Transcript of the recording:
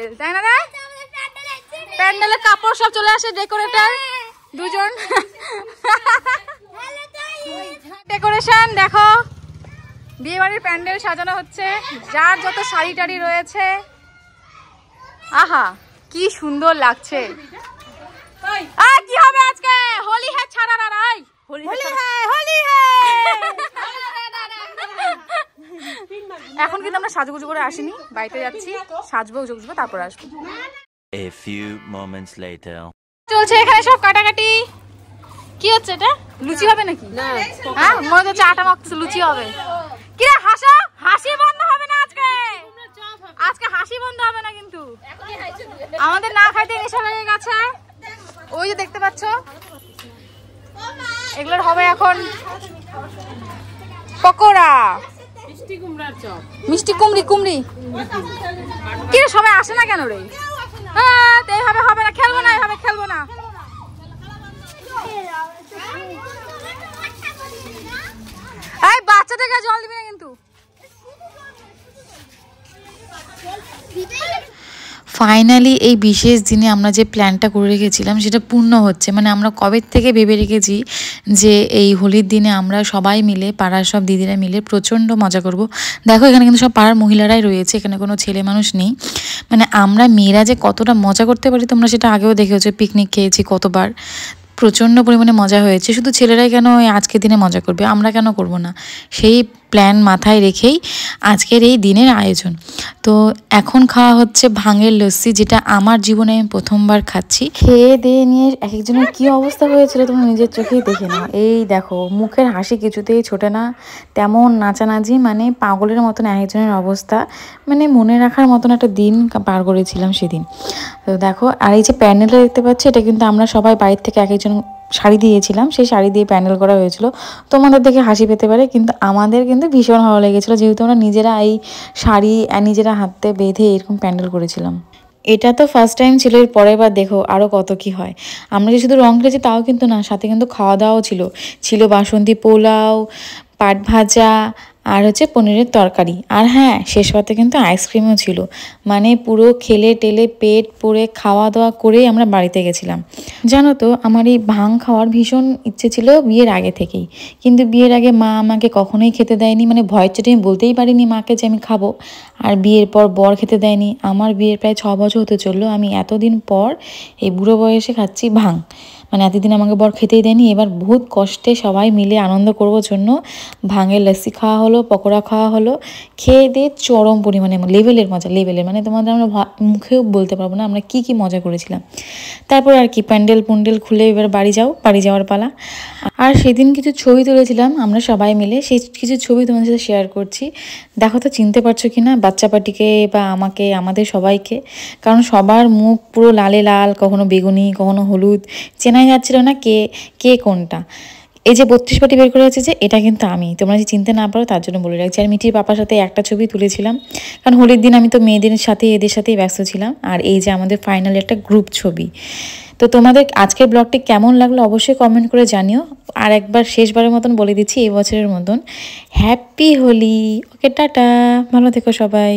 প্যান্ডেল, তাই না রে? প্যান্ডেলের কাপড় সব চলে আসে, ডেকোরেটর দুজন। ডেকোরেশন দেখো, বিয়ে বাড়ির প্যান্ডেল সাজানো হচ্ছে, যার যত শাড়ি টাড়ি রয়েছে, আহা কি সুন্দর লাগছে। কি হবে আজকে? হোলি হ্যাঁ ছাড়া না রাই, হোলি হ্যাঁ, হোলি হ্যাঁ। এখন কিন্তু আমরা সাজুগুজু করে আসিনি, বাড়িতে যাচ্ছি, সাজবো গুজবো তারপর আসবো। A few moments later. চলছে এখানে সব কাটাকাটি। কি হচ্ছে এটা? লুচি হবে নাকি? হ্যাঁ মনে হচ্ছে আটা মাখছে, লুচি হবে। কি রে হাসো? হাসি বন্ধ হবে না আজকে, আজকে হাসি বন্ধ হবে না কিন্তু। আমাদের না খাইতে নেশা লেগে গেছে। ওই যে দেখতে পাচ্ছ, এগুলোর হবে এখন পকোড়া, মিষ্টি কুমড়ি। কুমড়ি কি রে, সবাই আসে না কেন রে? এইভাবে হবে না, খেলবো না, এইভাবে খেলবো না। এই বাচ্চাদেরকে জল দিবি না কিন্তু। ফাইনালি এই বিশেষ দিনে আমরা যে প্ল্যানটা করে রেখেছিলাম সেটা পূর্ণ হচ্ছে। মানে আমরা কবে থেকে ভেবে রেখেছি যে এই হোলির দিনে আমরা সবাই মিলে, পাড়ার সব দিদিরা মিলে প্রচণ্ড মজা করব। দেখো এখানে কিন্তু সব পাড়ার মহিলারাই রয়েছে, এখানে কোনো ছেলে মানুষ নেই। মানে আমরা মেয়েরা যে কতটা মজা করতে পারি তোমরা সেটা আগেও দেখেছো, পিকনিক খেয়েছি কতবার, প্রচণ্ড পরিমাণে মজা হয়েছে। শুধু ছেলেরাই কেন আজকের দিনে মজা করবে, আমরা কেন করব না? সেই প্ল্যান মাথায় রেখেই আজকের এই দিনের আয়োজন। তো এখন খাওয়া হচ্ছে ভাঙের লস্যি, যেটা আমার জীবনে আমি প্রথমবার খাচ্ছি। খেয়ে দিয়ে নিয়ে এক একজনের কী অবস্থা হয়েছিল তুমি নিজের চোখেই দেখে নাও। এই দেখো মুখের হাসি কিছুতেই ছোটে না, তেমন নাচানাচি, মানে পাগলের মতন এক একজনের অবস্থা। মানে মনে রাখার মতন একটা দিন পার করেছিলাম সেদিন। তো দেখো, আর এই যে প্যান্ডেলটা দেখতে পাচ্ছি, এটা কিন্তু আমরা সবাই বাইরে থেকে এক একজন শাড়ি দিয়েছিলাম, সেই শাড়ি দিয়ে প্যান্ডেল করা হয়েছিল। তোমাদের দেখে হাসি পেতে পারে, কিন্তু আমাদের কিন্তু ভীষণ ভালো লেগেছিলো, যেহেতু আমরা নিজেরা এই শাড়ি নিজেরা হাতে বেঁধে এরকম প্যান্ডেল করেছিলাম। এটা তো ফার্স্ট টাইম ছিল, এর পরের বার দেখো আরও কত কি হয়। আমরা যে শুধু রং খেলেছি তাও কিন্তু না, সাথে কিন্তু খাওয়া দাওয়াও ছিল বাসন্তী পোলাও, পাট ভাজা, আর হচ্ছে পনিরের তরকারি, আর হ্যাঁ শেষ পাতে কিন্তু আইসক্রিমও ছিল। মানে পুরো খেলে টেলে পেট পুরে খাওয়া দাওয়া করেই আমরা বাড়িতে গেছিলাম। জানো তো আমার এই ভাং খাওয়ার ভীষণ ইচ্ছে ছিল বিয়ের আগে থেকেই, কিন্তু বিয়ের আগে মা আমাকে কখনোই খেতে দেয়নি। মানে ভয়ের চোটে আমি বলতেই পারিনি মাকে যে আমি খাবো, আর বিয়ের পর বর খেতে দেয়নি। আমার বিয়ের প্রায় 6 বছর হতে চললো, আমি এতদিন পর এই বুড়ো বয়সে খাচ্ছি ভাং। মানে এতদিন আমাকে বর খেতেই দেয়নি, এবার বহুত কষ্টে সবাই মিলে আনন্দ করবার জন্য ভাঙের লস্যি খাওয়া হলো, পকোড়া খাওয়া হলো। খেয়ে দিয়ে চরম পরিমাণে লেভেলের মজা, লেভেলের, মানে তোমাদের আমরা মুখেও বলতে পারবো না আমরা কি কি মজা করেছিলাম। তারপর আর কি প্যান্ডেল খুলে এবার বাড়ি যাওয়ার পালা। আর সেদিন কিছু ছবি তুলেছিলাম আমরা সবাই মিলে, সেই কিছু ছবি তোমাদের সাথে শেয়ার করছি। দেখো তো চিনতে পারছো কি না বাচ্চা পাটিকে বা আমাকে, আমাদের সবাইকে, কারণ সবার মুখ পুরো লালে লাল, কখনো বেগুনি কখনো হলুদ, চেনাই যাচ্ছিল না কে কোনটা। এই যে 32 পাটি বের করে আছে যে, এটা কিন্তু আমি, তোমরা যে চিনতে না পারো তার জন্য বলে রাখছি। আর মিঠির পাপার সাথে একটা ছবি তুলেছিলাম, কারণ হোলির দিন আমি তো মেয়েদের সাথে এদের সাথেই ব্যস্ত ছিলাম। আর এই যে আমাদের ফাইনাল একটা গ্রুপ ছবি। তো তোমাদের আজকের ব্লগটি কেমন লাগলো অবশ্যই কমেন্ট করে জানিও। আর একবার শেষবারের মতন বলে দিচ্ছি, এই বছরের মতন হ্যাপি হোলি। ওকে টাটা, ভালো থেকো সবাই।